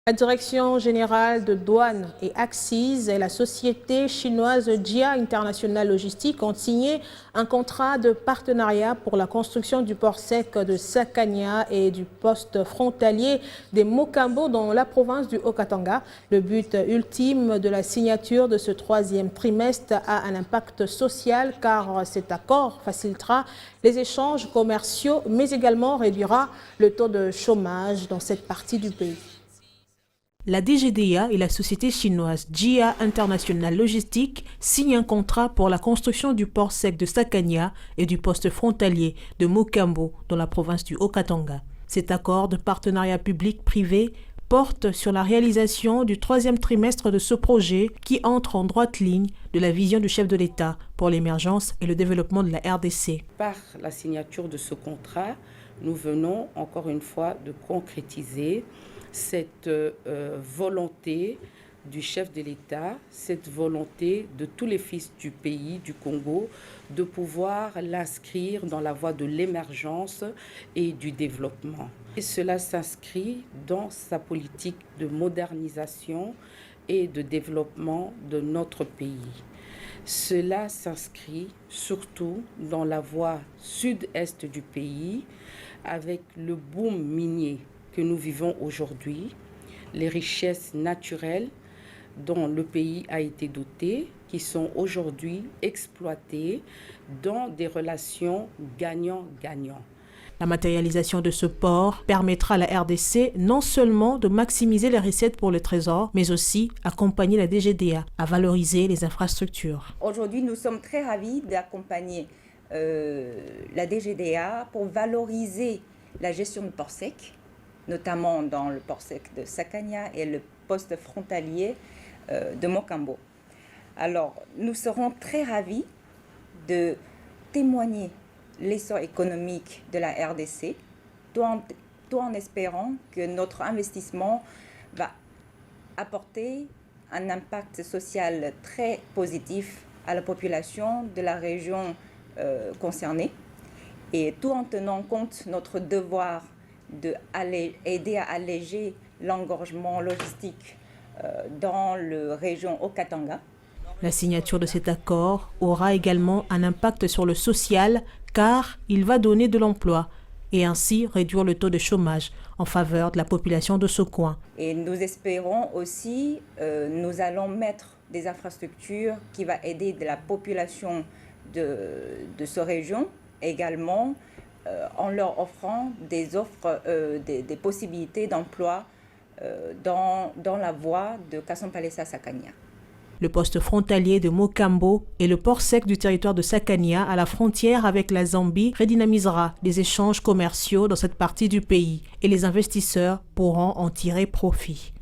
La Direction générale de douane et Axis et la société chinoise Jia International Logistique ont signé un contrat de partenariat pour la construction du port sec de Sakania et du poste frontalier des Mokambo dans la province du Haut-Katanga. Le but ultime de la signature de ce troisième trimestre a un impact social car cet accord facilitera les échanges commerciaux mais également réduira le taux de chômage dans cette partie du pays. La DGDA et la société chinoise Jia International Logistique signent un contrat pour la construction du port sec de Sakania et du poste frontalier de Mokambo dans la province du Haut-Katanga. Cet accord de partenariat public-privé porte sur la réalisation du troisième trimestre de ce projet qui entre en droite ligne de la vision du chef de l'État pour l'émergence et le développement de la RDC. Par la signature de ce contrat, nous venons encore une fois de concrétiser cette volonté du chef de l'État, cette volonté de tous les fils du pays, du Congo, de pouvoir l'inscrire dans la voie de l'émergence et du développement. Et cela s'inscrit dans sa politique de modernisation et de développement de notre pays. Cela s'inscrit surtout dans la voie sud-est du pays avec le boom minier que nous vivons aujourd'hui, les richesses naturelles dont le pays a été doté, qui sont aujourd'hui exploitées dans des relations gagnant-gagnant. La matérialisation de ce port permettra à la RDC non seulement de maximiser les recettes pour le Trésor, mais aussi accompagner la DGDA à valoriser les infrastructures. Aujourd'hui, nous sommes très ravis d'accompagner la DGDA pour valoriser la gestion du port sec, notamment dans le port sec de Sakania et le poste frontalier de Mokambo. Alors, nous serons très ravis de témoigner l'essor économique de la RDC, tout en espérant que notre investissement va apporter un impact social très positif à la population de la région concernée, et tout en tenant compte de notre devoir d'aider à alléger l'engorgement logistique dans la région Haut-Katanga. La signature de cet accord aura également un impact sur le social car il va donner de l'emploi et ainsi réduire le taux de chômage en faveur de la population de ce coin. Et nous espérons aussi, nous allons mettre des infrastructures qui vont aider de la population de cette région également, en leur offrant des possibilités d'emploi dans la voie de Kassampalesa-Sakania. Le poste frontalier de Mokambo et le port sec du territoire de Sakania à la frontière avec la Zambie redynamisera les échanges commerciaux dans cette partie du pays et les investisseurs pourront en tirer profit.